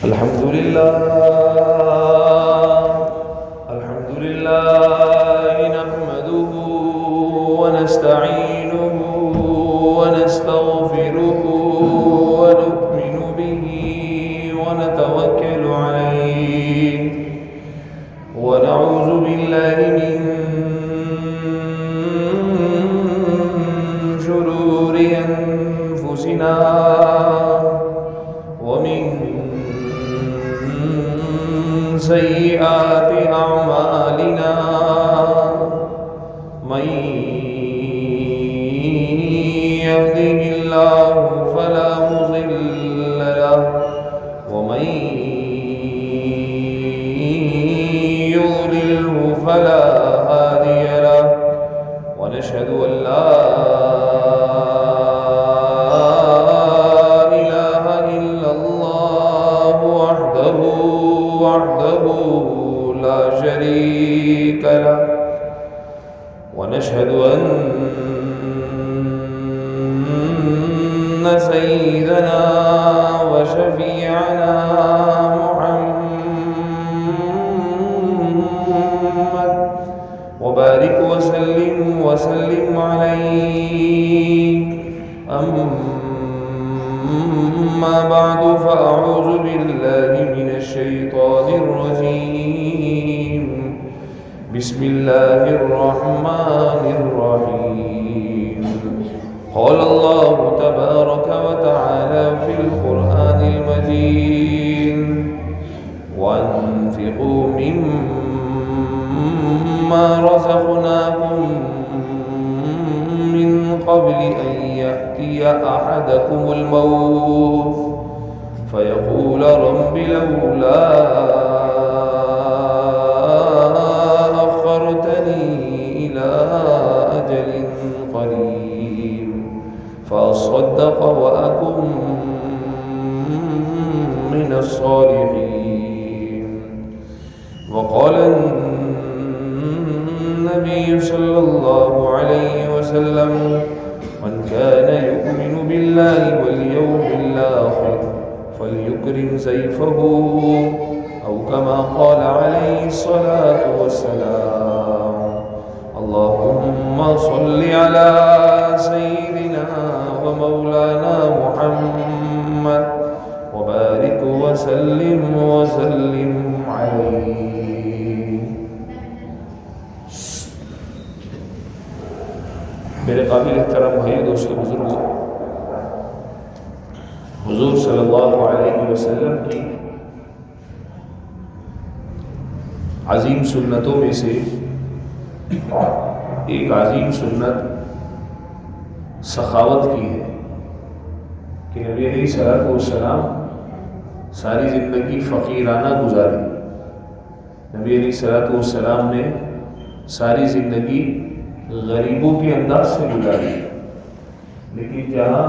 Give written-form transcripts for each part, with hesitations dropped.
الحمد لله نحمده ونستعينه ونستغفره ونؤمن به ونتوكل عليه ونعوذ بالله من شرور أنفسنا ومن سيئات أعمالنا من يهده الله فلا مضل له ومن يضلله فلا هادي له ونشهد أن لا إله إلا الله وحده لا شريك له ونشهد أن سيدنا وشفيعنا محمد وبارك وسلم عليه أما بعد فأعوذ بالله من الشيطان الرجيم بسم الله الرحمن الرحيم قال الله تبارك وتعالى في القرآن المجيد وأنفقوا مما رزقناكم من قبل أن يأتي أحدكم الموت فيقول رب لولا أخرتني إلى أجل قريب فأصدق وأكن من الصالحين وقال النبي صلى الله عليه وسلم من كان يؤمن بالله واليوم الآخر فليكرم ضيفه أو كما قال عليه الصلاة والسلام اللهم صل على سيدنا ومولانا محمد وبارك وسلم عليه. میرے قابل احترام بھائی دوستو بزرگوں، حضور صلی اللہ علیہ وسلم کی عظیم سنتوں میں سے ایک عظیم سنت سخاوت کی ہے کہ نبی علیہ الصلوۃ والسلام ساری زندگی فقیرانہ گزاری. نبی علیہ الصلوۃ والسلام نے ساری زندگی غریبوں کے انداز سے گزاری، لیکن جہاں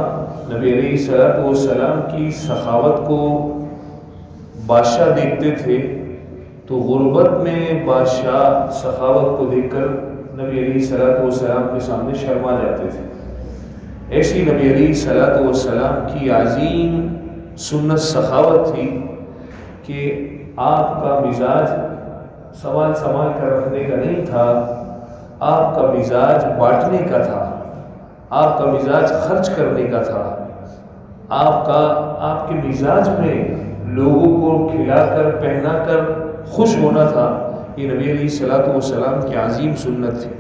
نبی علیہ الصلوۃ والسلام کی سخاوت کو بادشاہ دیکھتے تھے تو غربت میں بادشاہ سخاوت کو دیکھ کر نبی علیہ الصلوۃ والسلام کے سامنے شرما جاتے تھے. ایسی نبی علیہ الصلوۃ والسلام کی عظیم سنت سخاوت تھی کہ آپ کا مزاج سنبھال کر رکھنے کا نہیں تھا، آپ کا مزاج بانٹنے کا تھا، آپ کا مزاج خرچ کرنے کا تھا، آپ کے مزاج میں لوگوں کو کھلا کر پہنا کر خوش ہونا تھا. یہ نبی علیہ الصلوۃ والسلام کی عظیم سنت تھی.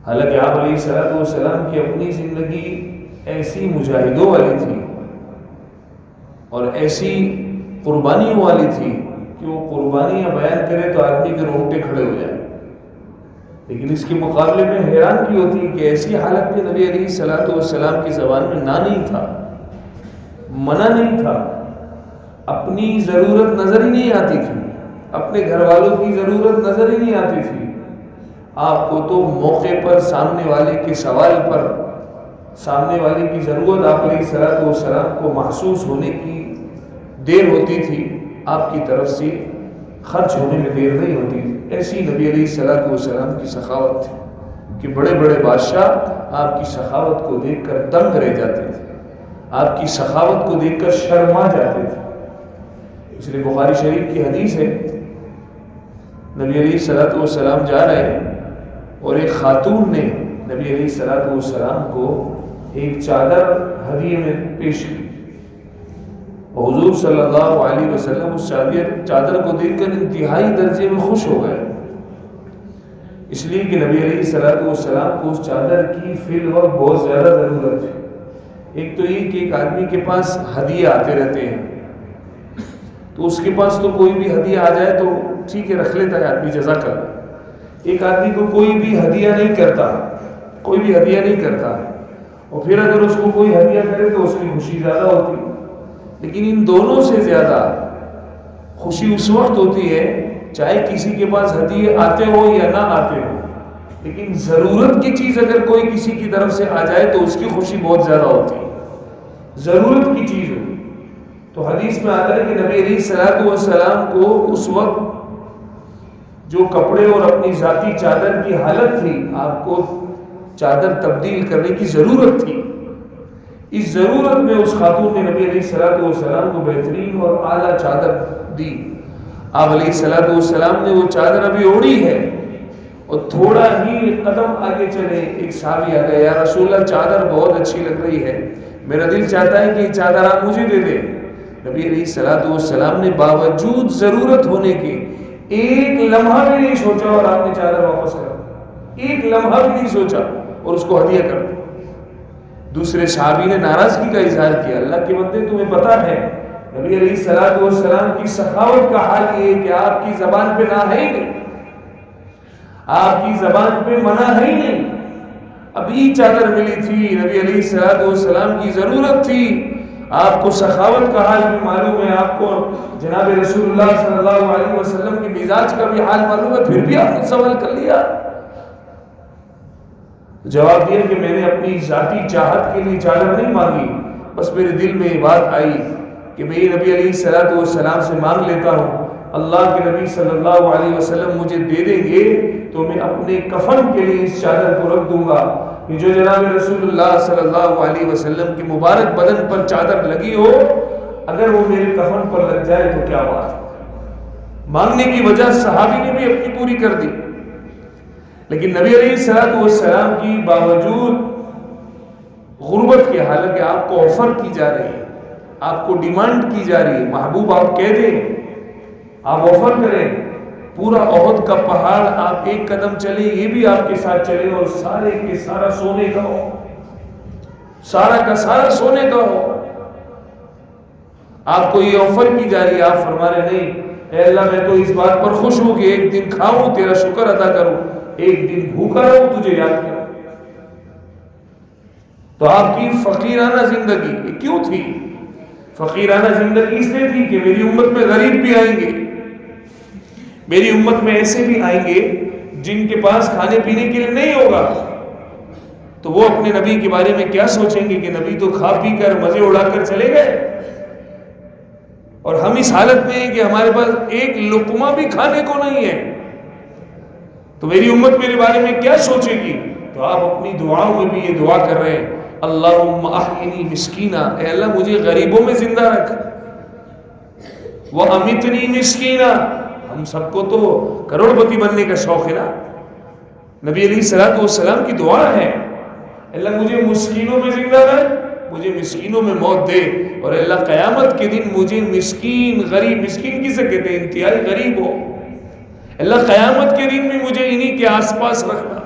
حالانکہ آپ علیہ الصلوۃ والسلام کی اپنی زندگی ایسی مجاہدوں والی تھی اور ایسی قربانیوں والی تھی کہ وہ قربانیاں بیان کرے تو آدمی کے رونگٹے کھڑے ہو جائیں، لیکن اس کے مقابلے میں حیران کی ہوتی کہ ایسی حالت میں نبی علیہ الصلوۃ والسلام کی زبان میں نہ نہیں تھا، منع نہیں تھا، اپنی ضرورت نظر ہی نہیں آتی تھی، اپنے گھر والوں کی ضرورت نظر ہی نہیں آتی تھی. آپ کو تو موقع پر سامنے والے کے سوال پر سامنے والے کی ضرورت آپ علیہ الصلوۃ والسلام کو محسوس ہونے کی دیر ہوتی تھی، آپ کی طرف سے خرچ ہونے میں دیر نہیں ہوتی تھی. ایسی نبی علیہ الصلوۃ والسلام کی سخاوت تھی کہ بڑے بڑے بادشاہ آپ کی سخاوت کو دیکھ کر دنگ رہ جاتے تھے، آپ کی سخاوت کو دیکھ کر شرما جاتے تھے. اس لیے بخاری شریف کی حدیث ہے، نبی علیہ الصلوۃ والسلام جا رہے ہیں اور ایک خاتون نے نبی علیہ الصلوۃ والسلام کو ایک چادر ہدیے میں پیش کی، حضور صلی اللہ علیہ وسلم اس چادر کو دیکھ کر انتہائی درجے میں خوش ہو گئے، اس لیے کہ نبی علیہ الصلوۃ والسلام کو اس چادر کی فی الوقت بہت زیادہ ضرورت ہے۔ ایک تو یہ کہ ایک آدمی کے پاس ہدیے آتے رہتے ہیں، تو اس کے پاس تو کوئی بھی ہدیہ آ جائے تو ٹھیک ہے رکھ لیتا ہے آدمی، جزاک اللہ۔ ایک آدمی کو کوئی بھی ہدیہ نہیں کرتا، کوئی بھی ہدیہ نہیں کرتا، اور پھر اگر اس کو کوئی ہدیہ کرے تو اس کی خوشی زیادہ ہوتی، لیکن ان دونوں سے زیادہ خوشی اس وقت ہوتی ہے چاہے کسی کے پاس ہدیے آتے ہو یا نہ آتے ہو، لیکن ضرورت کی چیز اگر کوئی کسی کی طرف سے آ جائے تو اس کی خوشی بہت زیادہ ہوتی ہے، ضرورت کی چیز ہو۔ تو حدیث میں آتا ہے کہ نبی علیہ الصلوۃ والسلام کو اس وقت جو کپڑے اور اپنی ذاتی چادر کی حالت تھی، آپ کو چادر تبدیل کرنے کی ضرورت تھی، اس ضرورت میں اس خاتون نے نبی علیہ الصلوۃ والسلام کو بہترین اور اعلیٰ چادر دی۔ آپ علیہ الصلوۃ والسلام نے وہ چادر ابھی اوڑھی ہے اور تھوڑا ہی قدم آگے چلے، ایک صحابی آ گیا، یا رسول اللہ چادر بہت اچھی لگ رہی ہے، میرا دل چاہتا ہے کہ یہ چادر آپ مجھے دے دیں۔ نبی علیہ الصلوۃ والسلام نے باوجود ضرورت ہونے کے ایک لمحہ بھی نہیں سوچا اور آپ نے چادر واپس کر دی، ایک لمحہ بھی نہیں سوچا اور اس کو ہدیہ کر دیا۔ دوسرے صحابی نے ناراضگی کا اظہار کیا، اللہ کے بندے تمہیں پتہ ہے نبی علیہ الصلوۃ والسلام کی سخاوت کا حال یہ ہے کہ آپ کی زبان پہ نہ ہے ہی نہیں، آپ کی زبان پہ منع ہے ہی نہیں، ابھی چادر ملی تھی، نبی علیہ الصلوۃ والسلام کی ضرورت تھی، آپ کو سخاوت کا حال بھی معلوم ہے، آپ کو جناب رسول اللہ صلی اللہ علیہ وسلم کی مزاج کا بھی حال معلوم ہے، پھر بھی آپ نے سوال کر لیا۔ جواب دیا کہ میں نے اپنی ذاتی چاہت کے لیے چادر نہیں مانگی، بس میرے دل میں یہ بات آئی کہ میں نبی علیہ الصلوۃ والسلام سے مانگ لیتا ہوں، اللہ کے نبی صلی اللہ علیہ وسلم مجھے دے دیں گے تو میں اپنے کفن کے لیے اس چادر کو رکھ دوں گا، کہ جو جناب رسول اللہ صلی اللہ علیہ وسلم کی مبارک بدن پر چادر لگی ہو، اگر وہ میرے کفن پر لگ جائے تو کیا بات۔ مانگنے کی وجہ صحابی نے بھی اپنی پوری کر دی، لیکن نبی علیہ الصلوۃ والسلام کی باوجود غربت کے، حالانکہ آپ کو آفر کی جا رہی ہے، آپ کو ڈیمانڈ کی جا رہی ہے، محبوب آپ کہہ دیں، آپ آفر کریں، پورا احد کا پہاڑ آپ ایک قدم چلے یہ بھی آپ کے ساتھ چلے اور سارے کے سارا سونے کا ہو، سارا کا سارا سونے کا ہو، آپ کو یہ آفر کی جا رہی ہے، آپ فرما رہے نہیں اے اللہ میں تو اس بات پر خوش ہوں کہ ایک دن کھاؤں تیرا شکر ادا کروں، ایک دن بھوکا رہوں تجھے یاد کروں۔ تو آپ کی فقیرانہ زندگی یہ کیوں تھی؟ فقیرانہ زندگی اس لیے تھی کہ میری امت میں غریب بھی آئیں گے، میری امت میں ایسے بھی آئیں گے جن کے پاس کھانے پینے کے لیے نہیں ہوگا، تو وہ اپنے نبی کے بارے میں کیا سوچیں گے کہ نبی تو کھا پی کر مزے اڑا کر چلے گئے، اور ہم اس حالت میں ہیں کہ ہمارے پاس ایک لقمہ بھی کھانے کو نہیں ہے، تو میری امت میرے بارے میں کیا سوچے گی؟ تو آپ اپنی دعاؤں میں بھی یہ دعا کر رہے ہیں، اللہم احینی مسکینہ، اے اللہ مجھے غریبوں میں زندہ رکھ، وَأَمِتْنِي مِسْكِينًا، ہم سب کو تو کروڑ پتی بننے کا شوق ہے نا، نبی علیہ الصلوۃ والسلام کی دعا ہے، اللہ مجھے مسکینوں میں زندہ رکھ، مجھے مسکینوں میں موت دے، اور اللہ قیامت کے دن مجھے مسکین غریب، مسکین کسے کہتے ہیں انتہائی غریب ہو، اللہ قیامت کے دن بھی مجھے انہی کے آس پاس رکھنا،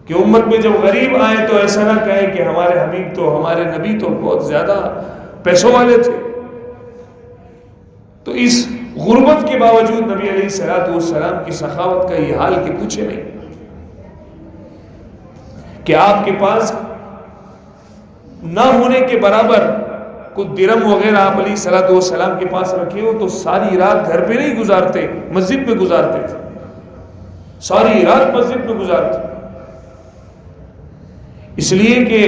کہ امت میں جب غریب آئے تو ایسا نہ کہے کہ ہمارے حبیب تو، ہمارے نبی تو بہت زیادہ پیسوں والے تھے۔ تو اس غربت کے باوجود نبی علیہ الصلوۃ والسلام کی سخاوت کا یہ حال کہ پوچھے نہیں، کہ آپ کے پاس نہ ہونے کے برابر کچھ درم وغیرہ آپ علیہ الصلوۃ والسلام کے پاس رکھے ہو تو ساری رات گھر پہ نہیں گزارتے، مسجد میں گزارتے تھے، ساری رات مسجد میں گزارتے، اس لیے کہ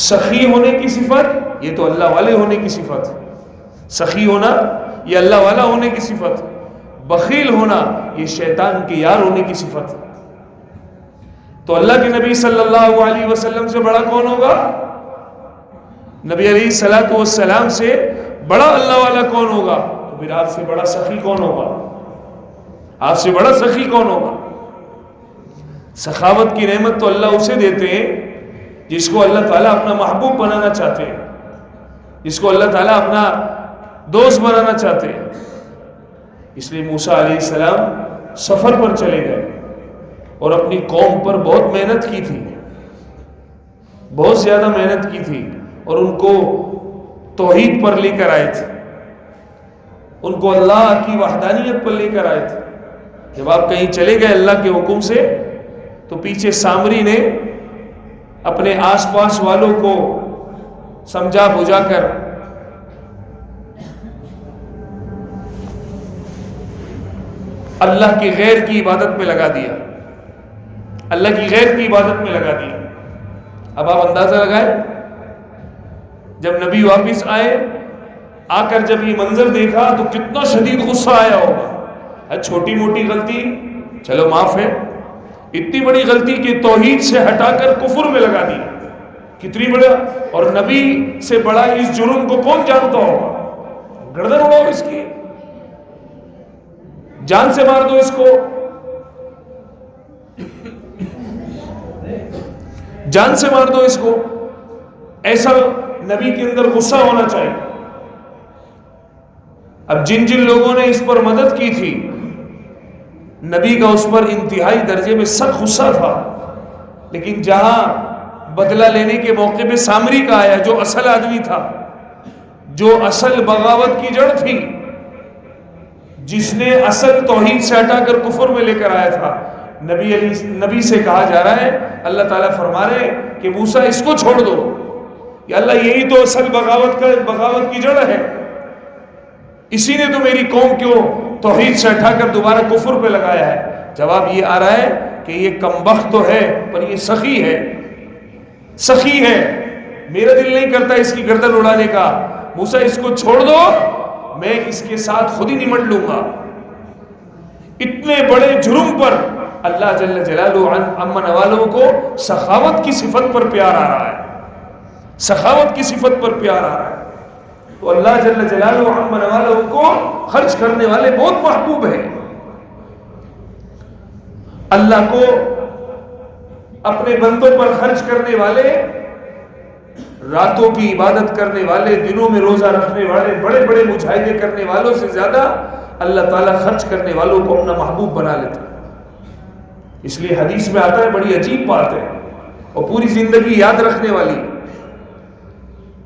سخی ہونے کی صفت یہ تو اللہ والے ہونے کی صفت ہے، سخی ہونا یہ اللہ والا ہونے کی صفت، بخیل ہونا یہ شیطان کے یار ہونے کی صفت۔ تو اللہ کے نبی صلی اللہ علیہ وسلم سے بڑا کون ہوگا؟ نبی علیہ الصلوۃ والسلام سے بڑا اللہ والا کون ہوگا؟ تو پھر آپ سے بڑا سخی کون ہوگا؟ آپ سے بڑا سخی کون ہوگا؟ سخاوت کی نعمت تو اللہ اسے دیتے ہیں جس کو اللہ تعالیٰ اپنا محبوب بنانا چاہتے ہیں، جس کو اللہ تعالیٰ اپنا دوست بنانا چاہتے ہیں۔ اس لیے موسیٰ علیہ السلام سفر پر چلے گئے اور اپنی قوم پر بہت محنت کی تھی، بہت زیادہ محنت کی تھی، اور ان کو توحید پر لے کر آئے تھے، ان کو اللہ کی وحدانیت پر لے کر آئے تھے۔ جب آپ کہیں چلے گئے اللہ کے حکم سے تو پیچھے سامری نے اپنے آس پاس والوں کو سمجھا بجھا کر اللہ کی غیر کی عبادت میں لگا دیا، اللہ کی غیر کی عبادت میں لگا دیا۔ اب آپ اندازہ لگائیں، جب نبی واپس آئے، آ کر جب یہ منظر دیکھا تو کتنا شدید غصہ آیا ہوگا۔ چھوٹی موٹی غلطی چلو معاف ہے، اتنی بڑی غلطی کہ توحید سے ہٹا کر کفر میں لگا دی، کتنی بڑا! اور نبی سے بڑا اس جرم کو کون جانتا ہوگا؟ گردن اڑاؤ اس کی، جان سے مار دو اس کو، جان سے مار دو اس کو۔ ایسا نبی کے اندر غصہ ہونا چاہیے۔ اب جن جن لوگوں نے اس پر مدد کی تھی، نبی کا اس پر انتہائی درجے میں سخت غصہ تھا، لیکن جہاں بدلہ لینے کے موقع پہ سامری کا آیا، جو اصل آدمی تھا، جو اصل بغاوت کی جڑ تھی، جس نے اصل توحید سے ہٹا کر کفر میں لے کر آیا تھا، نبی سے کہا جا رہا ہے، اللہ تعالیٰ فرما رہے کہ موسیٰ اس کو چھوڑ دو، کہ اللہ یہی تو اصل بغاوت کی جڑ ہے، اسی نے تو میری قوم کو توحید سے ہٹا کر دوبارہ کفر پہ لگایا ہے۔ جواب یہ آ رہا ہے کہ یہ کمبخت تو ہے پر یہ سخی ہے، سخی ہے، میرا دل نہیں کرتا اس کی گردن اڑانے کا، موسیٰ اس کو چھوڑ دو، میں اس کے ساتھ خود ہی نمٹ لوں گا۔ اتنے بڑے جرم پر اللہ جل جلالہ امن والوں کو سخاوت کی صفت پر پیار آ رہا ہے، سخاوت کی صفت پر پیار آ رہا ہے۔ تو اللہ جل جلالہ امن والوں کو خرچ کرنے والے بہت محبوب ہیں۔ اللہ کو اپنے بندوں پر خرچ کرنے والے، راتوں کی عبادت کرنے والے، دنوں میں روزہ رکھنے والے، بڑے بڑے مجاہدے کرنے والوں سے زیادہ اللہ تعالیٰ خرچ کرنے والوں کو اپنا محبوب بنا لیتا ہے۔ اس لیے حدیث میں آتا ہے، بڑی عجیب بات ہے اور پوری زندگی یاد رکھنے والی،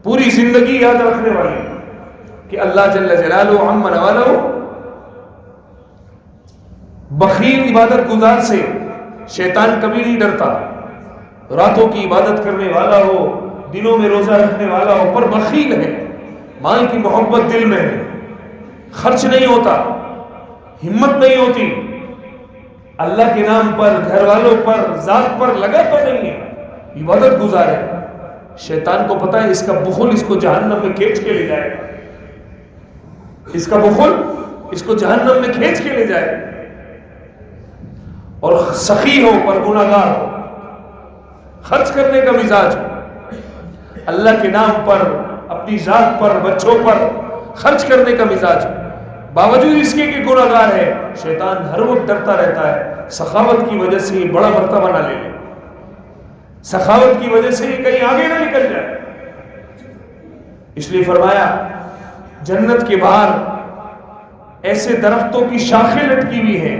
پوری زندگی یاد رکھنے والی، کہ اللہ جل جلالہ عم نوالہ بخیل عبادت گزار سے شیطان کبھی نہیں ڈرتا۔ راتوں کی عبادت کرنے والا ہو، دنوں میں روزہ رکھنے والا ہو، پر بخیل ہے، مال کی محبت دل میں ہے، خرچ نہیں ہوتا، ہمت نہیں ہوتی، اللہ کے نام پر، گھر والوں پر، ذات پر لگا تو نہیں ہے، عبادت گزار ہے۔ شیطان کو پتا ہے اس کا بخل اس کو جہنم میں کھینچ کے لے جائے، اس کا بخل اس کو جہنم میں کھینچ کے لے جائے۔ اور سخی ہو پر گناہگار ہو، خرچ کرنے کا مزاج، اللہ کے نام پر، اپنی ذات پر، بچوں پر خرچ کرنے کا مزاج، باوجود اس کے کہ گناہگار ہے، شیطان ہر وقت ڈرتا رہتا ہے سخاوت کی وجہ سے یہ بڑا مرتبہ نہ لے لے، سخاوت کی وجہ سے یہ کہیں آگے نہ نکل جائے۔ اس لیے فرمایا جنت کے باہر ایسے درختوں کی شاخیں لٹکی ہوئی ہیں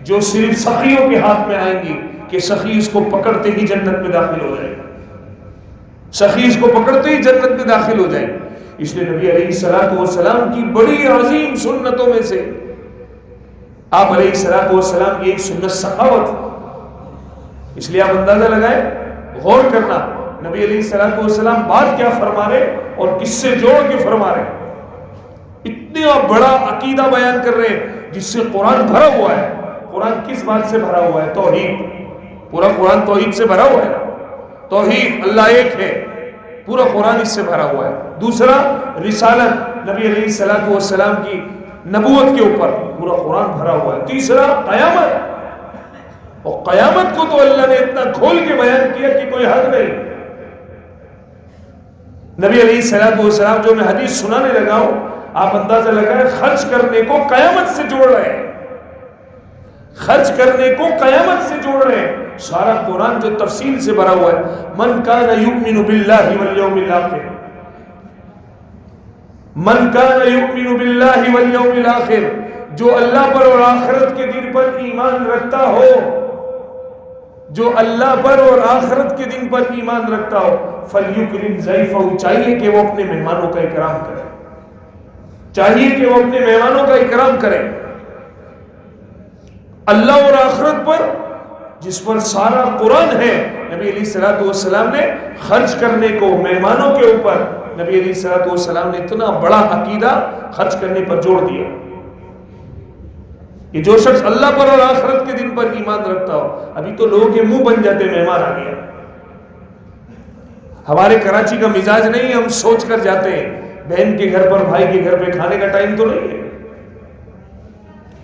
جو صرف سخیوں کے ہاتھ میں آئیں گی، کہ سخی اس کو پکڑتے ہی جنت میں داخل ہو جائے، سخی اس کو پکڑتے ہی جنت میں داخل ہو جائے۔ اس لیے نبی علیہ الصلوۃ والسلام کی بڑی عظیم سنتوں میں سے آپ علیہ الصلوۃ والسلام کی ایک سنت سخاوت۔ اس لیے آپ اندازہ لگائیں، غور کرنا نبی علیہ الصلوۃ والسلام بات کیا فرما رہے اور کس سے جوڑ کے فرما رہے، اتنا بڑا عقیدہ بیان کر رہے ہیں جس سے قرآن بھرا ہوا ہے۔ قرآن کس بات سے بھرا ہوا ہے؟ توحید، پورا قرآن توحید سے بھرا ہوا ہے نا، توحید، اللہ ایک ہے، پورا قرآن اس سے بھرا ہوا ہے۔ دوسرا رسالت، نبی علیہ الصلوۃ والسلام کی نبوت کے اوپر پورا قرآن بھرا ہوا ہے۔ تیسرا قیامت، اور قیامت کو تو اللہ نے اتنا کھول کے بیان کیا کہ کوئی حد نہیں، نبی علیہ الصلوۃ والسلام جو میں حدیث سنانے لگا ہوں، آپ اندازہ لگائیں خرچ کرنے کو قیامت سے جوڑ رہے ہیں، خرچ کرنے کو قیامت سے جوڑ رہے ہیں۔ سارا قرآن جو تفصیل سے بھرا ہوا ہے، من کان یؤمن باللہ والیوم الآخر، من کان یؤمن باللہ والیوم الآخر، جو اللہ پر اور آخرت کے دن پر ایمان رکھتا ہو، جو اللہ پر اور آخرت کے دن پر ایمان رکھتا ہو، فلیکرم ضیفہ، چاہیے کہ وہ اپنے مہمانوں کا اکرام کرے، چاہیے کہ وہ اپنے مہمانوں کا اکرام کرے۔ اللہ اور آخرت پر جس پر سارا قرآن ہے، نبی علیہ الصلوۃ والسلام نے خرچ کرنے کو مہمانوں کے اوپر، نبی علیہ الصلوۃ والسلام نے اتنا بڑا عقیدہ خرچ کرنے پر جوڑ دیا کہ جو شخص اللہ پر اور آخرت کے دن پر ایمان رکھتا ہو، ابھی تو لوگوں کے منہ بن جاتے مہمان آ گیا۔ ہمارے کراچی کا مزاج نہیں، ہم سوچ کر جاتے ہیں بہن کے گھر پر، بھائی کے گھر پہ کھانے کا ٹائم تو نہیں ہے۔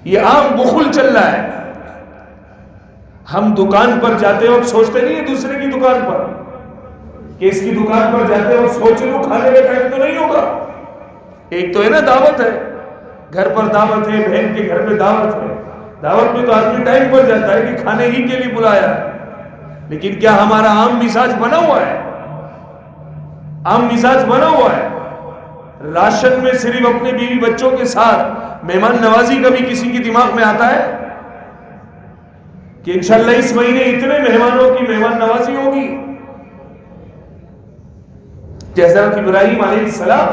یہ عام بخل چل رہا ہے۔ ہم دکان پر جاتے وقت سوچتے نہیں ہیں دوسرے کی دکان پر کہ اس کی دکان پر جاتے وقت سوچ لو کھانے کا ٹائم تو نہیں ہوگا۔ ایک تو ہے نا دعوت ہے، گھر پر دعوت ہے، بہن کے گھر پہ دعوت ہے، دعوت میں تو آدمی ٹائم پر جاتا ہے کہ کھانے ہی کے لیے بلایا ہے، لیکن کیا ہمارا عام مزاج بنا ہوا ہے؟ عام مزاج بنا ہوا ہے۔ راشن میں صرف اپنے بیوی بچوں کے ساتھ مہمان نوازی کا بھی کسی کی دماغ میں آتا ہے کہ انشاءاللہ اس مہینے اتنے مہمانوں کی مہمان نوازی ہوگی؟ کہ حضرت ابراہیم علیہ السلام،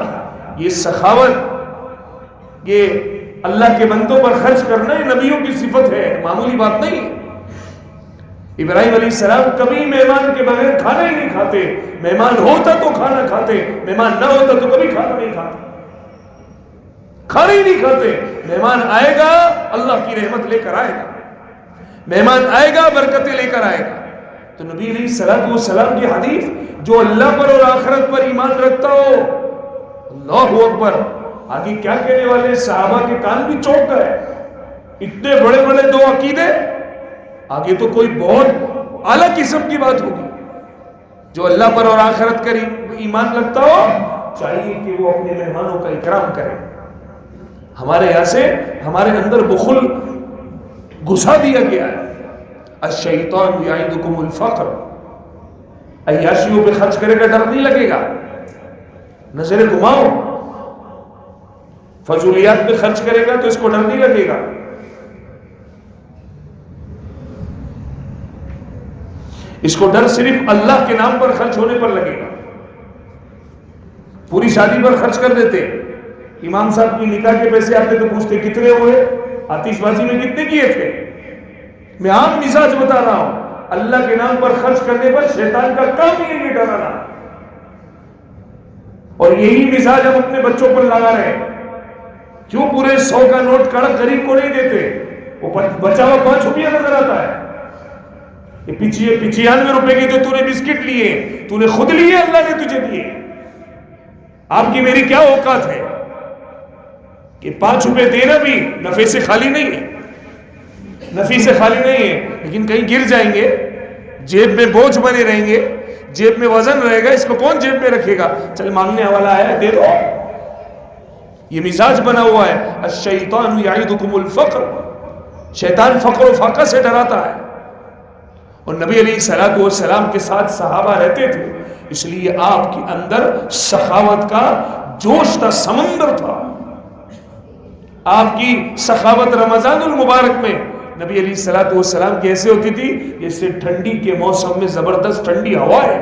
یہ سخاوت، یہ اللہ کے بندوں پر خرچ کرنا یہ نبیوں کی صفت ہے، معمولی بات نہیں۔ ابراہیم علیہ السلام کبھی مہمان کے بغیر کھانا ہی نہیں کھاتے، مہمان ہوتا تو کھانا کھاتے، مہمان نہ ہوتا تو کبھی کھانا نہیں کھاتے، کھانا ہی نہیں کھاتے۔ مہمان آئے گا اللہ کی رحمت لے کر آئے گا، مہمان آئے گا برکتیں لے کر آئے گا۔ تو نبی علیہ الصلوۃ والسلام کی حدیث، جو اللہ پر اور آخرت پر ایمان رکھتا ہو، اللہ اکبر، آگے کیا کہنے والے، صحابہ کے کان بھی چونک گئے، اتنے بڑے بڑے دو عقیدے، آگے تو کوئی بہت اعلیٰ قسم کی بات ہوگی۔ جو اللہ پر اور آخرت پر ایمان رکھتا ہو، چاہیے کہ وہ اپنے مہمانوں کا اکرام کرے۔ ہمارے یہاں سے ہمارے اندر بخل گھسا دیا گیا ہے۔ الشیطان یعدکم الفقر، عیاشیوں پہ خرچ کرے گا ڈر نہیں لگے گا، نظریں گھماؤ، فضولیات پہ خرچ کرے گا تو اس کو ڈر نہیں لگے گا۔ اس کو ڈر صرف اللہ کے نام پر خرچ ہونے پر لگے گا۔ پوری شادی پر خرچ کر دیتے، امام صاحب کی نکاح کے پیسے آتے تو پوچھتے کتنے ہوئے، آتش بازی میں کتنے کیے تھے۔ میں عام مزاج بتا رہا ہوں، اللہ کے نام پر خرچ کرنے پر شیطان کا کام ہی ہے یہ ڈرانا، اور یہی مزاج ہم اپنے بچوں پر لگا رہے ہیں۔ کیوں پورے 100 کا نوٹ کڑک غریب کو نہیں دیتے، وہ بچا ہوا 5 روپیہ نظر آتا ہے۔ یہ 95 روپے کے جو تو نے بسکٹ لیے، تو نے خود لیے، اللہ نے تجھے دیے۔ آپ کی میری کیا اوقات ہے کہ 5 روپے دینا بھی نفع سے خالی نہیں ہے، نفع سے خالی نہیں ہے، لیکن کہیں گر جائیں گے، جیب میں بوجھ بنے رہیں گے، جیب میں وزن رہے گا، اس کو کون جیب میں رکھے گا؟ چل مانگنے والا آیا دے دو۔ یہ مزاج بنا ہوا ہے۔ الشیطان یعدکم الفقر، شیطان فقر و فاقہ سے ڈراتا ہے، اور نبی علیہ الصلوۃ والسلام کے ساتھ صحابہ رہتے تھے، اس لیے آپ کے اندر سخاوت کا جوش تھا، سمندر تھا۔ آپ کی سخاوت رمضان المبارک میں نبی علیہ الصلوۃ والسلام کی ایسے ہوتی تھی جیسے ٹھنڈی کے موسم میں زبردست ٹھنڈی ہوا ہے،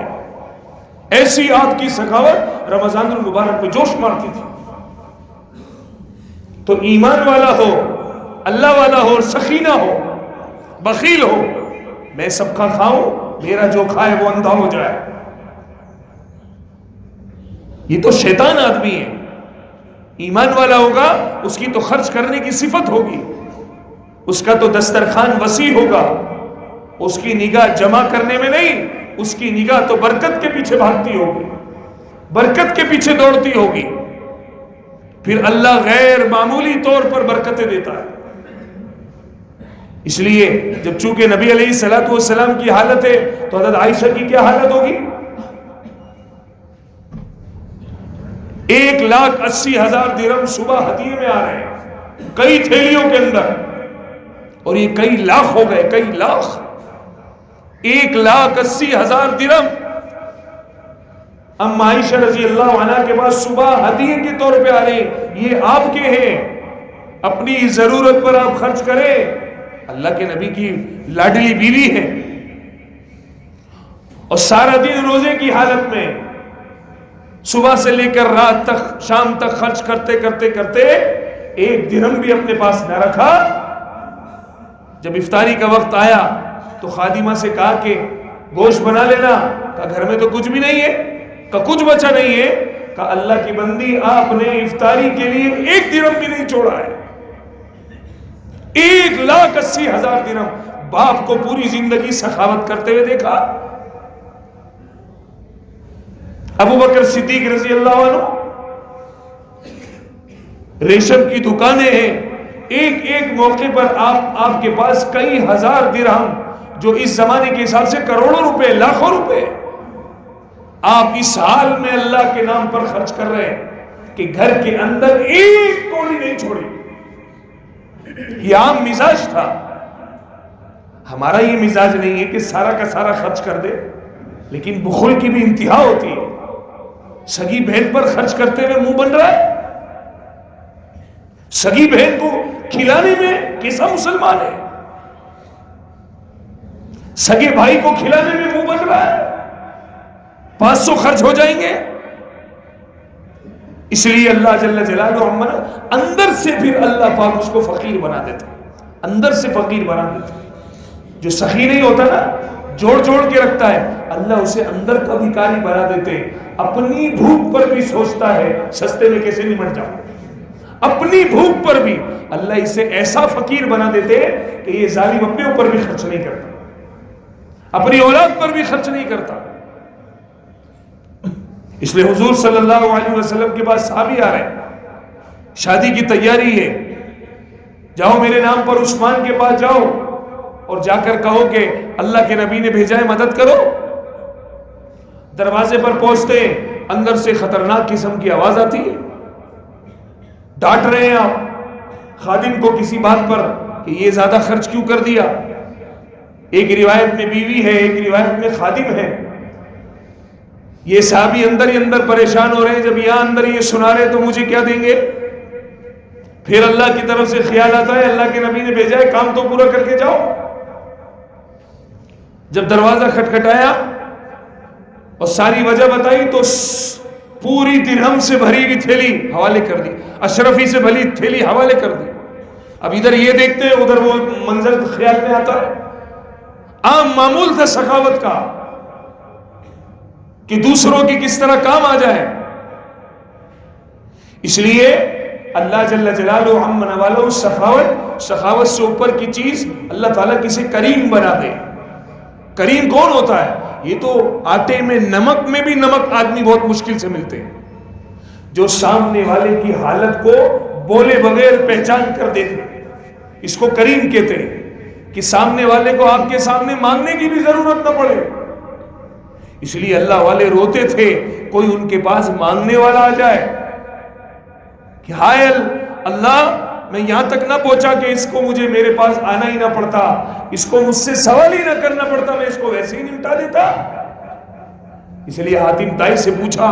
ایسی آپ کی سخاوت رمضان المبارک میں جوش مارتی تھی۔ تو ایمان والا ہو، اللہ والا ہو، سخینہ ہو، بخیل ہو، میں سب کا کھاؤں، میرا جو کھائے وہ اندھا ہو جائے، یہ تو شیطان آدمی ہے۔ ایمان والا ہوگا، اس کی تو خرچ کرنے کی صفت ہوگی، اس کا تو دسترخوان وسیع ہوگا، اس کی نگاہ جمع کرنے میں نہیں، اس کی نگاہ تو برکت کے پیچھے بھاگتی ہوگی، برکت کے پیچھے دوڑتی ہوگی۔ پھر اللہ غیر معمولی طور پر برکتیں دیتا ہے۔ اس لیے جب چونکہ نبی علیہ الصلوۃ والسلام کی حالت ہے تو حضرت عائشہ کی کیا حالت ہوگی؟ 1,80,000 درہم صبح ہدیے میں آ رہے ہیں کئی تھیلیوں کے اندر، اور یہ کئی لاکھ ہو گئے، کئی لاکھ، 1,80,000 درہم ام عائشہ رضی اللہ عنہ کے پاس صبح ہدیے کے طور پہ آ رہے ہیں، یہ آپ کے ہیں، اپنی ضرورت پر آپ خرچ کریں، اللہ کے نبی کی لاڈلی بیوی ہے، اور سارا دن روزے کی حالت میں صبح سے لے کر رات تک شام تک خرچ کرتے کرتے کرتے 1 درہم بھی اپنے پاس نہ رکھا۔ جب افطاری کا وقت آیا تو خادمہ سے کہا کہ گوشت بنا لینا، کہا گھر میں تو کچھ بھی نہیں ہے، کہا کچھ بچا نہیں ہے، کہا اللہ کی بندی آپ نے افطاری کے لیے 1 درہم بھی نہیں چھوڑا ہے۔ 1,80,000 درہم باپ کو پوری زندگی سخاوت کرتے ہوئے دیکھا۔ ابو بکر صدیق رضی اللہ عنہ، ریشم کی دکانیں ہیں، ایک ایک موقع پر آپ کے پاس کئی ہزار درہم، جو اس زمانے کے حساب سے کروڑوں روپے، لاکھوں روپے آپ اس حال میں اللہ کے نام پر خرچ کر رہے ہیں کہ گھر کے اندر ایک کوڑی نہیں چھوڑی۔ یہ عام مزاج تھا، ہمارا یہ مزاج نہیں ہے کہ سارا کا سارا خرچ کر دے، لیکن بخل کی بھی انتہا ہوتی ہے۔ سگی بہن پر خرچ کرتے ہوئے منہ بن رہا ہے، سگی بہن کو کھلانے میں کیسا مسلمان ہے، سگے بھائی کو کھلانے میں منہ بن رہا ہے، 500 خرچ ہو جائیں گے۔ اس لیے اللہ جل جلالہ اندر سے پھر اللہ پاک اس کو فقیر بنا دیتا، اندر سے فقیر بنا دیتا۔ جو سخی نہیں ہوتا نا، جوڑ جوڑ کے رکھتا ہے، اللہ اسے اندر کا بھکاری بنا دیتے۔ اپنی بھوک پر بھی سوچتا ہے سستے میں کیسے نمٹ جاؤں، اپنی بھوک پر بھی اللہ اسے ایسا فقیر بنا دیتے کہ یہ ظالم اپنے اوپر بھی خرچ نہیں کرتا، اپنی اولاد پر بھی خرچ نہیں کرتا۔ اس لیے حضور صلی اللہ علیہ وسلم کے پاس صحابی آ رہے ہیں، شادی کی تیاری ہے، جاؤ میرے نام پر عثمان کے پاس جاؤ اور جا کر کہو کہ اللہ کے نبی نے بھیجا ہے، مدد کرو۔ دروازے پر پہنچتے اندر سے خطرناک قسم کی آواز آتی ہے، ڈانٹ رہے ہیں آپ خادم کو کسی بات پر کہ یہ زیادہ خرچ کیوں کر دیا۔ ایک روایت میں بیوی ہے، ایک روایت میں خادم ہے۔ یہ صحابی اندر ہی اندر پریشان ہو رہے ہیں، جب یہاں اندر یہ سنا رہے تو مجھے کیا دیں گے۔ پھر اللہ کی طرف سے خیال آتا ہے اللہ کے نبی نے بھیجا ہے، کام تو پورا کر کے جاؤ۔ جب دروازہ کھٹکھٹایا اور ساری وجہ بتائی تو پوری درہم سے بھری ہوئی تھیلی حوالے کر دی، اشرفی سے بھری تھیلی حوالے کر دی۔ اب ادھر یہ دیکھتے ہیں، ادھر وہ منظر خیال میں آتا ہے۔ عام معمول تھا سخاوت کا کہ دوسروں کی کس طرح کام آ جائے۔ اس لیے اللہ جل جلالہ عم نوالہ سخاوت سے اوپر کی چیز اللہ تعالیٰ کسی کریم بنا دے۔ کریم کون ہوتا ہے؟ یہ تو آٹے میں نمک میں بھی نمک آدمی بہت مشکل سے ملتے ہیں، جو سامنے والے کی حالت کو بولے بغیر پہچان کر دیتے، اس کو کریم کہتے ہیں کہ سامنے والے کو آپ کے سامنے مانگنے کی بھی ضرورت نہ پڑے۔ اس لیے اللہ والے روتے تھے کوئی ان کے پاس مانگنے والا آ جائے کہ ہائے اللہ، میں یہاں تک نہ پہنچا کہ اس کو مجھے میرے پاس آنا ہی نہ پڑتا، اس کو مجھ سے سوال ہی نہ کرنا پڑتا، میں اس کو ویسے ہی نمٹا دیتا۔ اس لیے حاتم تائی سے پوچھا،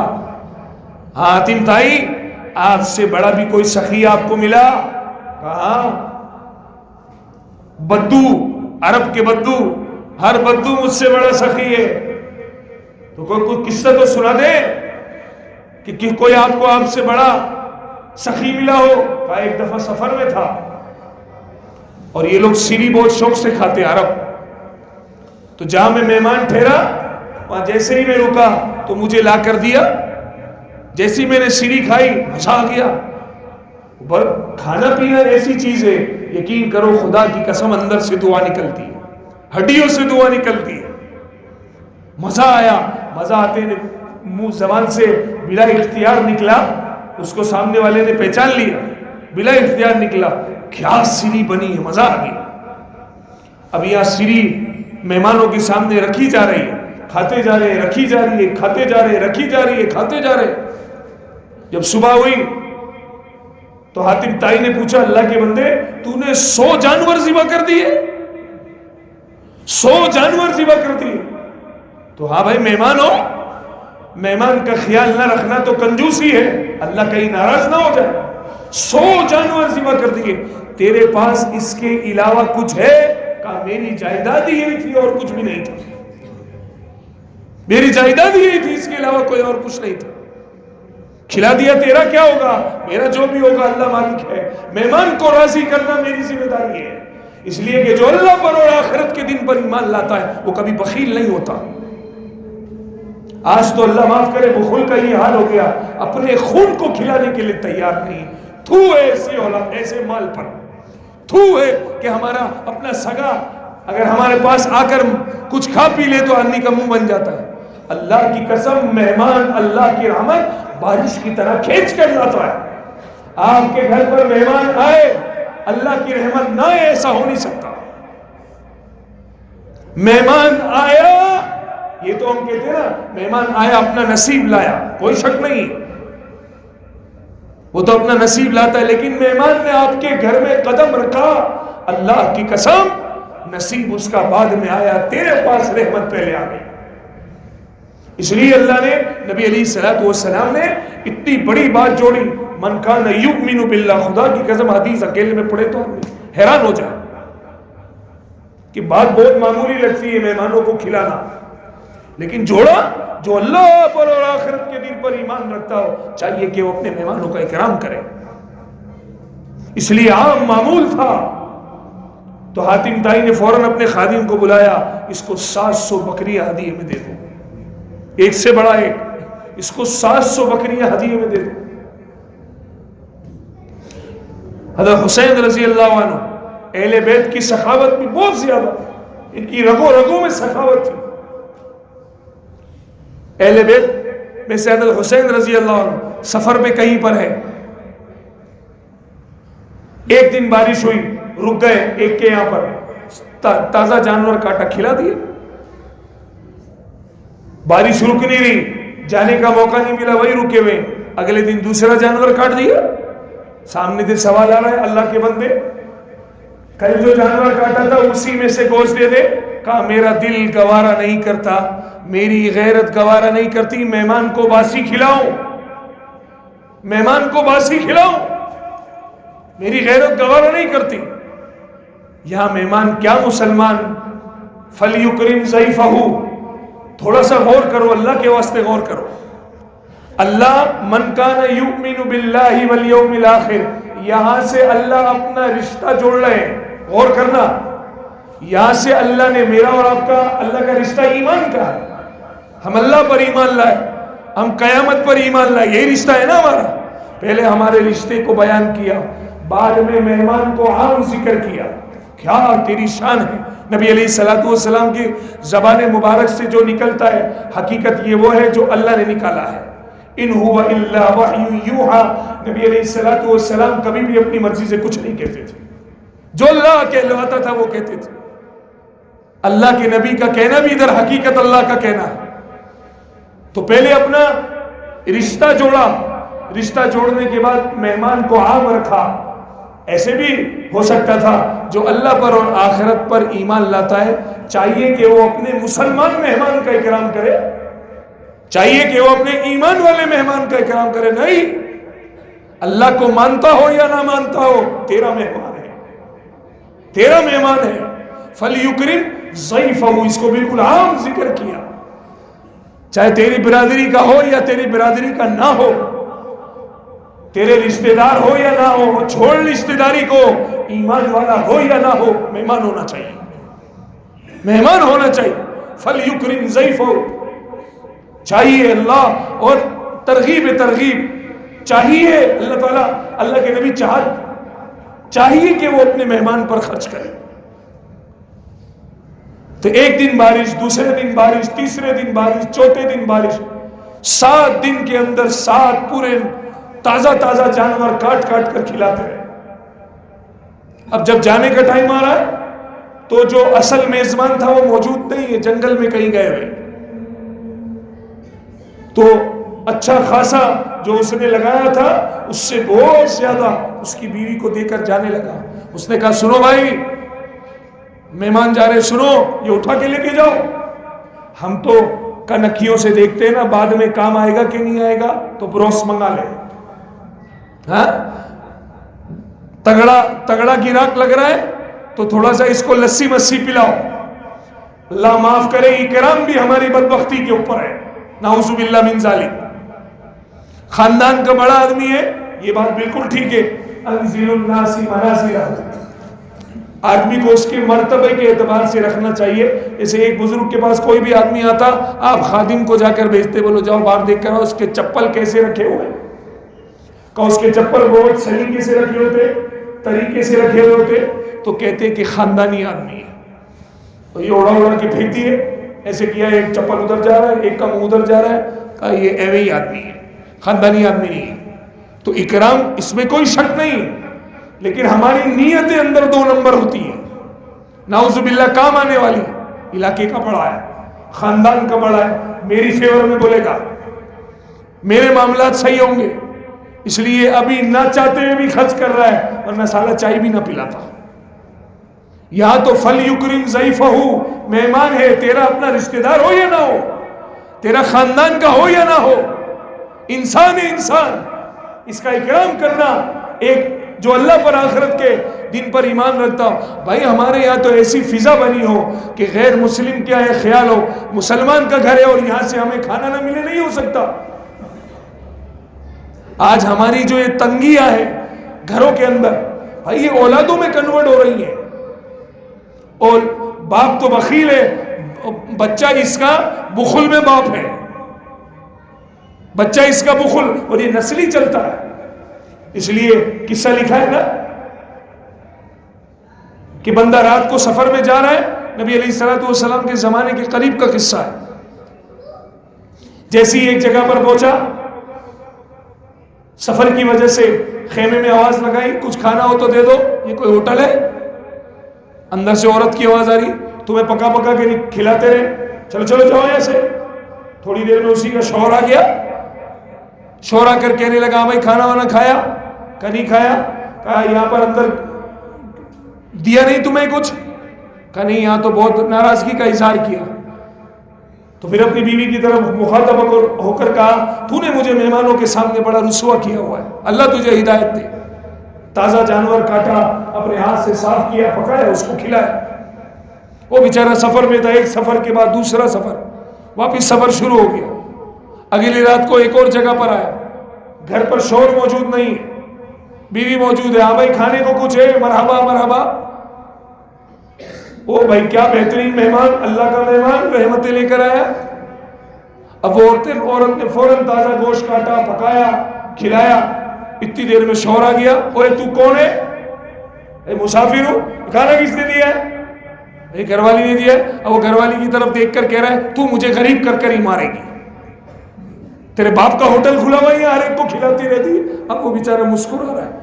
حاتم تائی آپ سے بڑا بھی کوئی سخی آپ کو ملا؟ کہا بدو، عرب کے بدو، ہر بدو مجھ سے بڑا سخی ہے۔ تو کوئی قصہ تو سنا دے کہ کوئی آپ کو آپ سے بڑا سخی ملا ہو۔ کہا ایک دفعہ سفر میں تھا اور یہ لوگ سیری بہت شوق سے کھاتے عرب، تو جہاں میں مہمان ٹھہرا وہاں جیسے ہی میں رکا تو مجھے لا کر دیا، جیسے ہی میں نے سیری کھائی مزہ آ گیا۔ کھانا پینا ایسی چیز ہے، یقین کرو خدا کی قسم اندر سے دعا نکلتی ہے، ہڈیوں سے دعا نکلتی ہے۔ مزہ آیا، مزہ آتے منہ زبان سے بلا اختیار نکلا، اس کو سامنے والے نے پہچان لیا، بلا اختیار نکلا، کیا سیری بنی ہے، مزہ آ گیا۔ اب یہ سیری مہمانوں کے سامنے رکھی جا رہی ہے، کھاتے جا رہے ہیں، رکھی جا رہی ہے، کھاتے جا رہے ہیں، رکھی جا رہی ہے، کھاتے جا رہے ہیں۔ جب صبح ہوئی تو حاتم تائی نے پوچھا اللہ کے بندے تو نے 100 جانور ذبح کر دیے؟ 100 جانور ذبح کر دیے؟ تو ہاں بھائی مہمان ہو، مہمان کا خیال نہ رکھنا تو کنجوسی ہے، اللہ کہیں ناراض نہ ہو جائے۔ 100 جانور ذبح کر دیے، تیرے پاس اس کے علاوہ کچھ ہے؟ کہا میری جائیداد یہی تھی اور کچھ بھی نہیں تھا، میری جائیداد یہی تھی، اس کے علاوہ کوئی اور کچھ نہیں تھا۔ کھلا دیا، تیرا کیا ہوگا؟ میرا جو بھی ہوگا اللہ مالک ہے، مہمان کو راضی کرنا میری ذمہ داری ہے۔ اس لیے کہ جو اللہ پر اور آخرت کے دن پر ایمان لاتا ہے وہ کبھی بخیل نہیں ہوتا۔ آج تو اللہ معاف کرے بخل کا یہ حال ہو گیا، اپنے خون کو کھلانے کے لیے تیار نہیں۔ تھو ہے ایسی اولاد، ایسے مال پر، تھو ہے کہ ہمارا اپنا سگا اگر ہمارے پاس آ کر کچھ کھا پی لے تو آدمی کا منہ بن جاتا ہے۔ اللہ کی قسم، مہمان اللہ کی رحمت بارش کی طرح کھینچ کر لاتا ہے۔ آپ کے گھر پر مہمان آئے، اللہ کی رحمت نہ آئے، ایسا ہو نہیں سکتا۔ مہمان آیا، یہ تو ہم کہتے ہیں نا مہمان آیا اپنا نصیب لایا، کوئی شک نہیں، وہ تو اپنا نصیب لاتا ہے، لیکن مہمان نے آپ کے گھر میں قدم رکھا، اللہ کی قسم نصیب اس کا بعد میں آیا، تیرے پاس رحمت پہلے آ گئی۔ اس لیے اللہ نے نبی علیہ الصلوۃ والسلام نے اتنی بڑی بات جوڑی، من کان یؤمن باللہ، خدا کی قسم حدیث اکیلے میں پڑھے تو حیران ہو جائے کہ بات بہت معمولی لگتی ہے مہمانوں کو کھلانا، لیکن جوڑا جو اللہ پر اور آخرت کے دن پر ایمان رکھتا ہو چاہیے کہ وہ اپنے مہمانوں کا اکرام کرے۔ اس لیے عام معمول تھا تو حاتم تائی نے فوراً اپنے خادم کو بلایا، اس کو 700 بکریاں ہدیے میں دے دو، ایک سے بڑا ایک، اس کو 700 بکریاں ہدیے میں دے دو۔ حضرت حسین رضی اللہ عنہ، اہل بیت کی سخاوت بھی بہت زیادہ، ان کی رگوں رگوں میں سخاوت تھی۔ اہل بیت میں سے حضرت حسین رضی اللہ عنہ سفر پہ کہیں پر ہے، ایک دن بارش ہوئی، رک گئے ایک کے یہاں پر، تازہ جانور کاٹا کھلا دیا، بارش رک نہیں رہی، جانے کا موقع نہیں ملا، وہی رکے ہوئے، اگلے دن دوسرا جانور کاٹ دیا۔ سامنے سے سوال آ رہا ہے، اللہ کے بندے کل جو جانور کاٹا تھا اسی میں سے گوشت دے دے۔ کہا میرا دل گوارا نہیں کرتا، میری غیرت گوارا نہیں کرتی، مہمان کو باسی کھلاؤں، مہمان کو باسی کھلاؤں، میری غیرت گوارا نہیں کرتی۔ یہاں مہمان کیا مسلمان، فَلْيُكْرِمْ ضَيْفَهُ، تھوڑا سا غور کرو، اللہ کے واسطے غور کرو۔ اللہ من کان یؤمن باللہ والیوم الاخر، یہاں سے اللہ اپنا رشتہ جوڑ رہے ہیں، غور کرنا، یہاں سے اللہ نے میرا اور آپ کا اللہ کا رشتہ ایمان کا ہے، ہم اللہ پر ایمان لائے، ہم قیامت پر ایمان لائے، یہی رشتہ ہے نا ہمارا۔ پہلے ہمارے رشتے کو بیان کیا، بعد میں مہمان کو عام ذکر کیا، کیا تیری شان ہے۔ نبی علیہ الصلوۃ والسلام کی زبان مبارک سے جو نکلتا ہے حقیقت یہ وہ ہے جو اللہ نے نکالا ہے۔ ان هو الا وحی یوحی، نبی علیہ الصلوۃ والسلام کبھی بھی اپنی مرضی سے کچھ نہیں کہتے تھے، جو اللہ کہلواتا تھا وہ کہتے تھے۔ اللہ کے نبی کا کہنا بھی ادھر حقیقت اللہ کا کہنا ہے۔ تو پہلے اپنا رشتہ جوڑا، رشتہ جوڑنے کے بعد مہمان کو عام رکھا۔ ایسے بھی ہو سکتا تھا جو اللہ پر اور آخرت پر ایمان لاتا ہے چاہیے کہ وہ اپنے مسلمان مہمان کا اکرام کرے، چاہیے کہ وہ اپنے ایمان والے مہمان کا اکرام کرے۔ نہیں، اللہ کو مانتا ہو یا نہ مانتا ہو، تیرا مہمان ہے، تیرا مہمان ہے۔ فَلْيُكْرِمْ ضَيْفَهُ، اس کو بالکل عام ذکر کیا، چاہے تیری برادری کا ہو یا تیری برادری کا نہ ہو، تیرے رشتہ دار ہو یا نہ ہو، چھوڑ رشتہ داری کو، ایمان والا ہو یا نہ ہو، مہمان ہونا چاہیے، مہمان ہونا چاہیے۔ فَلْيُكْرِمْ ضَيْفَهُ، چاہیے اللہ، اور ترغیب چاہیے اللہ تعالیٰ، اللہ کے نبی چاہیے کہ وہ اپنے مہمان پر خرچ کرے۔ تو ایک دن بارش، دوسرے دن بارش، تیسرے دن بارش، چوتھے دن بارش، 7 دن کے اندر 7 پورے تازہ جانور کاٹ کر کھلاتے رہے۔ اب جب جانے کا ٹائم آ رہا ہے تو جو اصل میزبان تھا وہ موجود نہیں ہے، جنگل میں کہیں گئے ہوئے۔ تو اچھا خاصا جو اس نے لگایا تھا اس سے بہت زیادہ اس کی بیوی کو دے کر جانے لگا. اس نے کہا سنو بھائی مہمان جا رہے, سنو یہ اٹھا کے لے کے جاؤ. ہم تو کنکھیوں سے دیکھتے ہیں نا بعد میں کام آئے گا کہ نہیں آئے گا, تو بروس منگا لے. ہاں تگڑا گراک لگ رہا ہے تو تھوڑا سا اس کو لسی مسی پلاؤ. اللہ معاف کرے اکرام بھی ہماری بدبختی کے اوپر ہے, نعوذ باللہ من ذالک. خاندان کا بڑا آدمی ہے, یہ بات بالکل ٹھیک ہے, انزل الناس منازلہ, آدمی کو اس کے مرتبے کے اعتبار سے رکھنا چاہیے. جیسے ایک بزرگ کے پاس کوئی بھی آدمی آتا, آپ خادم کو جا کر بھیجتے, بولو جاؤ باہر دیکھ کر اس کے چپل کیسے رکھے ہوئے, کہ اس کے چپل بہت سلیقے سے رکھے ہوتے, طریقے سے رکھے ہوئے ہوتے, تو کہتے کہ خاندانی آدمی ہے. تو یہ اڑا کے پھینک دیے, ایسے کیا ایک چپل ادھر جا رہا ہے ایک کا منہ ادھر جا رہا ہے, کہا یہ ایوے ہی آدمی ہے, خاندانی آدمی نہیں ہے. تو اکرام اس میں کوئی شک نہیں, لیکن ہماری نیت اندر 2 نمبر ہوتی ہے. نعوذ باللہ کام آنے والی, علاقے کا بڑا ہے, خاندان کا بڑا ہے, میری فیور میں بولے گا, میرے معاملات صحیح ہوں گے, اس لیے ابھی نہ چاہتے ہوئے بھی خرچ کر رہا ہے, ورنہ سالہ چائے بھی نہ پلاتا. یا تو فَلْيُكْرِمْ ضَيْفَهُ, مہمان ہے تیرا اپنا رشتہ دار ہو یا نہ ہو, تیرا خاندان کا ہو یا نہ ہو, انسان ہے انسان, اس کا اکرام کرنا. ایک جو اللہ پر آخرت کے دن پر ایمان رکھتا ہو, بھائی ہمارے یہاں تو ایسی فضا بنی ہو کہ غیر مسلم کیا ہے خیال ہو مسلمان کا گھر ہے اور یہاں سے ہمیں کھانا نہ ملے, نہیں ہو سکتا. آج ہماری جو یہ تنگیاں ہیں گھروں کے اندر, بھائی یہ اولادوں میں کنورٹ ہو رہی ہیں. اور باپ تو بخیل ہے, بچہ اس کا بخل میں باپ ہے, بچہ اس کا بخل, اور یہ نسلی چلتا ہے. اس لیے قصہ لکھا ہے نا کہ بندہ رات کو سفر میں جا رہا ہے, نبی علیہ الصلوۃ والسلام کے زمانے کے قریب کا قصہ ہے. جیسی ایک جگہ پر پہنچا, سفر کی وجہ سے خیمے میں آواز لگائی, کچھ کھانا ہو تو دے دو, یہ کوئی ہوٹل ہے؟ اندر سے عورت کی آواز آ رہی, تمہیں پکا پکا کے کھلاتے رہے, چلو چلو جاؤ یہاں سے. تھوڑی دیر میں اسی کا شوہر آ گیا, شوہر آ کر کہنے لگا بھائی کھانا وانا کھایا؟ کہ نہیں کھایا. کہا یہاں پر اندر دیا نہیں تمہیں کچھ؟ کہ نہیں, یہاں تو بہت ناراضگی کا اظہار کیا. تو پھر اپنی بیوی کی طرف مخاطب ہو کر کہا تو نے مجھے مہمانوں کے سامنے بڑا رسوا کیا ہوا ہے, اللہ تجھے ہدایت دے. تازہ جانور کاٹا, اپنے ہاتھ سے صاف کیا, پکایا, اس کو کھلایا. وہ بیچارہ سفر میں تھا, ایک سفر کے بعد دوسرا سفر, واپس سفر شروع ہو گیا. اگلی رات کو ایک اور جگہ پر آیا, گھر پر شوہر موجود نہیں, بیوی موجود ہے. ہاں بھائی کھانے کو کچھ ہے؟ مرحبا مرحبا. او بھائی کیا بہترین مہمان, اللہ کا مہمان, رحمتیں لے کر آیا. اب وہ عورت نے فوراً تازہ گوشت کاٹا, پکایا, کھلایا. اتنی دیر میں شوہر آ گیا, اوے تو کون ہے؟ اے مسافر ہوں, کھانا کس نے دیا ہے؟ اے گھر والی نے دیا ہے. اب وہ گھر والی کی طرف دیکھ کر کہہ رہا ہے تو مجھے غریب کر کر ہی مارے گی, تیرے باپ کا ہوٹل کھلا ہوا ہے, ہر ایک کو کھلاتی رہتی ہے. اب وہ بیچارہ مسکرا رہا ہے.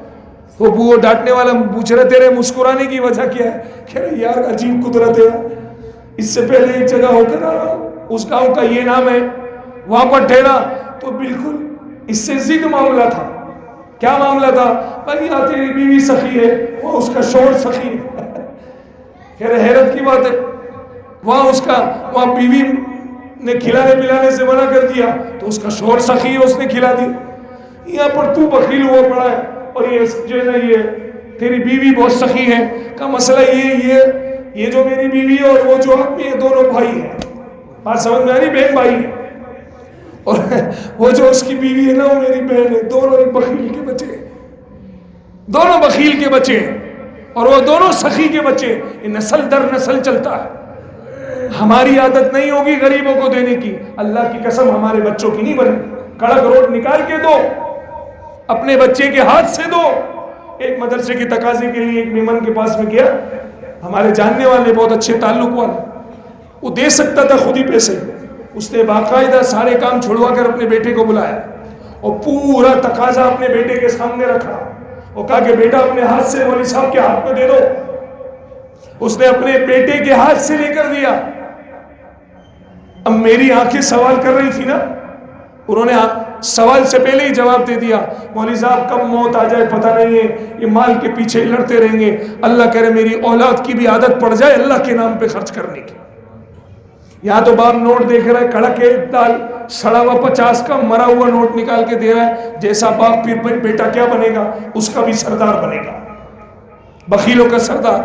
وہ ڈانٹنے والا پوچھ رہا تیرے مسکرانے کی وجہ کیا ہے؟ کہہ رہے یار عجیب قدرت ہے, اس سے پہلے ایک جگہ ہو کر آ رہا ہوں, اس گاؤں کا یہ نام ہے, وہاں پر ٹھہرا تو بالکل اس سے ضد معاملہ تھا. کیا معاملہ تھا؟ بھائی یہاں تیری بیوی سخی ہے, وہ اس کا شوہر سخی ہے. کہہ رہے حیرت کی بات ہے, وہاں بیوی نے کھلانے پلانے سے منع کر دیا تو اس کا شوہر سخی ہے, اس نے کھلا دی. یہاں پر تو بخیل ہوا پڑا ہے, اور یہ جو ہے نا یہ تیری بیوی بہت سخی ہے. کا مسئلہ یہ جو میری بیوی ہے اور وہ جو آدمی ہے دونوں بھائی ہیں. بات سمجھ میں آ رہی؟ بہن بھائی ہے. اور وہ جو اس کی بیوی ہے نا وہ میری بہن ہے. دونوں ایک بخیل کے بچے ہیں, دونوں بخیل کے بچے ہیں, اور وہ دونوں سخی کے بچے. یہ نسل در نسل چلتا ہے. ہماری عادت نہیں ہوگی غریبوں کو دینے کی, اللہ کی قسم ہمارے بچوں کی نہیں بنے. کڑک روٹ نکال کے دو, اپنے بچے کے ہاتھ سے دو. ایک مدرسے کے تقاضے کے لیے ایک مہمان کے پاس میں گیا, ہمارے جاننے والے بہت اچھے تعلق والے, وہ دے سکتا تھا خود ہی پیسے. اس نے باقاعدہ سارے کام چھوڑوا کر اپنے بیٹے کو بلایا اور پورا تقاضا اپنے بیٹے کے سامنے رکھا اور کہا کہ بیٹا اپنے ہاتھ سے مولوی صاحب کے ہاتھ میں دے دو. اس نے اپنے بیٹے کے ہاتھ سے لے کر دیا. اب میری آنکھیں سوال کر رہی تھی نا, انہوں نے سوال سے پہلے ہی جواب دے دیا، مولوی صاحب کب موت آ جائے پتہ نہیں ہے، یہ مال کے پیچھے لڑتے رہیں گے، اللہ کرے میری اولاد کی بھی عادت پڑ جائے اللہ کے نام پہ خرچ کرنے کی۔ یہاں تو باپ نوٹ دیکھ رہا ہے، کڑک ایک دال سڑا ہوا 50 کا مرا ہوا نوٹ نکال کے دے رہا ہے، جیسا باپ پھر بیٹا کیا بنے گا، اس کا بھی سردار بنے گا، بخیلوں کا سردار۔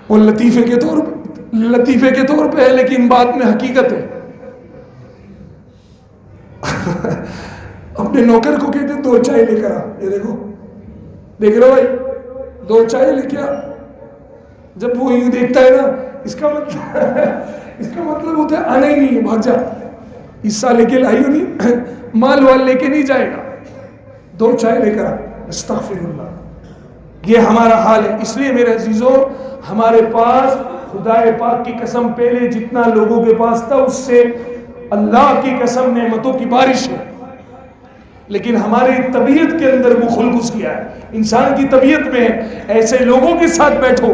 وہ لطیفے کے طور پہ ہے لیکن بعد میں حقیقت ہے۔ اپنے نوکر کو کہتے 2 چائے لے کر آ، یہ دیکھو دیکھ رہے ہو بھائی 2 چائے لے کے آ۔ جب وہ یوں دیکھتا ہے نا، اس کا مطلب ہوتا ہے آنا ہی نہیں ہے، بھاگ جا، حصہ لے کے لائیو نہیں، مال وال لے کے نہیں جائے گا، 2 چائے لے کر آ۔ استغفر اللہ، یہ ہمارا حال ہے۔ اس لیے میرے عزیزوں، ہمارے پاس خدا پاک کی قسم پہلے جتنا لوگوں کے پاس تھا اس سے اللہ کی قسم نعمتوں کی بارش ہے، لیکن ہماری طبیعت کے اندر وہ خل گھس گیا ہے۔ انسان کی طبیعت میں ایسے لوگوں کے ساتھ بیٹھو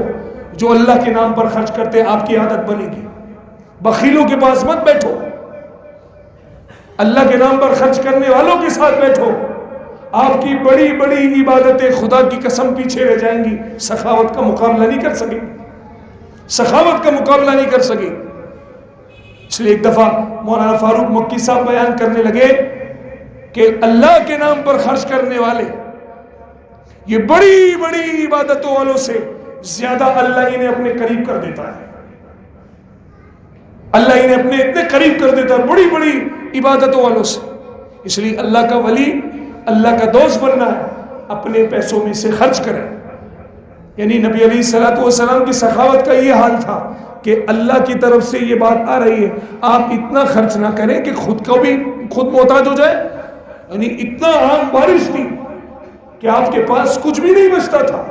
جو اللہ کے نام پر خرچ کرتے ہیں، آپ کی عادت بنے گی۔ بخیلوں کے پاس مت بیٹھو، اللہ کے نام پر خرچ کرنے والوں کے ساتھ بیٹھو، آپ کی بڑی بڑی عبادتیں خدا کی قسم پیچھے رہ جائیں گی، سخاوت کا مقابلہ نہیں کر سکیں، سخاوت کا مقابلہ نہیں کر سکیں۔ اس لیے ایک دفعہ مولانا فاروق مکی صاحب بیان کرنے لگے کہ اللہ کے نام پر خرچ کرنے والے یہ بڑی بڑی عبادتوں والوں سے زیادہ اللہ انہیں اپنے قریب کر دیتا ہے، اللہ انہیں اپنے اتنے قریب کر دیتا ہے بڑی بڑی عبادتوں والوں سے۔ اس لیے اللہ کا ولی، اللہ کا دوست بننا ہے، اپنے پیسوں میں سے خرچ کریں۔ یعنی نبی علیہ الصلوۃ والسلام کی سخاوت کا یہ حال تھا کہ اللہ کی طرف سے یہ بات آ رہی ہے، آپ اتنا خرچ نہ کریں کہ خود محتاج ہو جائے۔ یعنی اتنا عام بارش تھی کہ آپ کے پاس کچھ بھی نہیں بچتا تھا،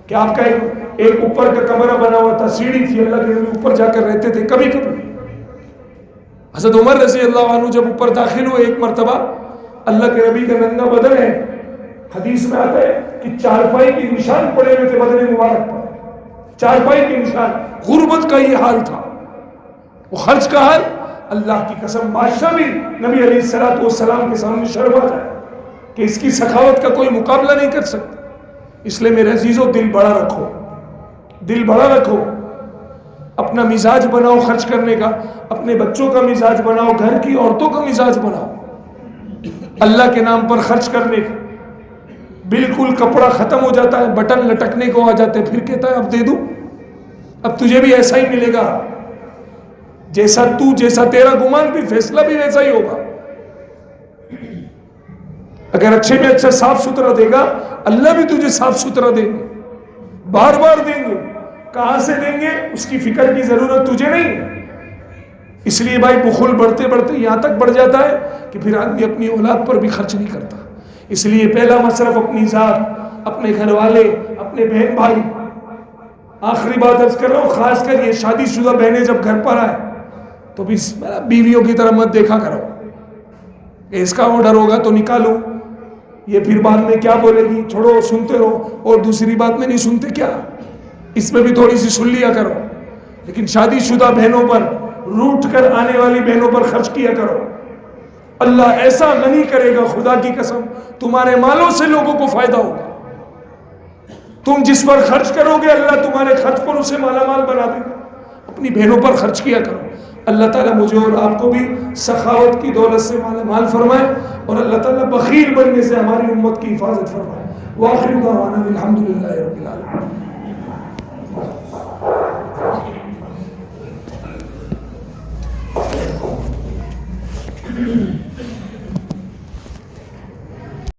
کہ آپ کا ایک اوپر کا کمرہ بنا ہوا تھا، سیڑھی تھی، اللہ کے نبی اوپر جا کر رہتے تھے۔ کبھی کبھی حضرت عمر رضی اللہ عنہ جب اوپر داخل ہوئے ایک مرتبہ، اللہ کے نبی کا ننگا بدن ہے، حدیث میں آتا ہے کہ چارپائی کے نشان پڑے ہوئے تھے بدن مبارک پر، چارپائی کے نشان۔ غربت کا یہ حال تھا، وہ خرچ کا حال۔ اللہ کی قسم بادشاہ بھی نبی علیہ الصلوۃ والسلام کے سامنے شرما جائے کہ اس کی سخاوت کا کوئی مقابلہ نہیں کر سکتا۔ اس لیے میرے عزیزوں، دل بڑا رکھو، دل بڑا رکھو، اپنا مزاج بناؤ خرچ کرنے کا، اپنے بچوں کا مزاج بناؤ، گھر کی عورتوں کا مزاج بناؤ اللہ کے نام پر خرچ کرنے کا۔ بالکل کپڑا ختم ہو جاتا ہے، بٹن لٹکنے کو آ جاتے، پھر کہتا ہے اب دے دوں، اب تجھے بھی ایسا ہی ملے گا، جیسا تیرا گمان بھی فیصلہ بھی ویسا ہی ہوگا۔ اگر اچھے میں اچھا صاف ستھرا دے گا، اللہ بھی تجھے صاف ستھرا دیں گے، بار بار دیں گے۔ کہاں سے دیں گے اس کی فکر کی ضرورت تجھے نہیں ہے۔ اس لیے بھائی بخل بڑھتے بڑھتے یہاں تک بڑھ جاتا ہے کہ پھر آدمی اپنی اولاد پر بھی خرچ نہیں کرتا۔ اس لیے پہلا مصرف اپنی ذات، اپنے گھر والے، اپنے بہن بھائی۔ آخری بات عرض کر رہا ہوں، خاص کر یہ شادی شدہ بہنیں جب گھر پر آئے تو بھی بیویوں کی طرف مت دیکھا کرو کہ اس کا آرڈر ہوگا تو نکالو، یہ پھر بعد میں کیا بولے گی، چھوڑو، سنتے رہو، اور دوسری بات میں نہیں سنتے کیا، اس میں بھی تھوڑی سی سن لیا کرو۔ لیکن شادی شدہ بہنوں پر، روٹ کر آنے والی بہنوں پر خرچ کیا کرو۔ اللہ ایسا غنی کرے گا، خدا کی قسم، تمہارے مالوں سے لوگوں کو فائدہ ہوگا۔ تم جس پر خرچ کرو گے اللہ تمہارے خرچ پر اسے مالا مال بنا دے گا۔ اپنی بہنوں پر خرچ کیا کرو۔ اللہ تعالیٰ مجھے اور آپ کو بھی سخاوت کی دولت سے مالا مال فرمائے، اور اللہ تعالیٰ بخیل بننے سے ہماری امت کی حفاظت فرمائے۔ وآخر دعوانا الحمدللہ رب العالمین۔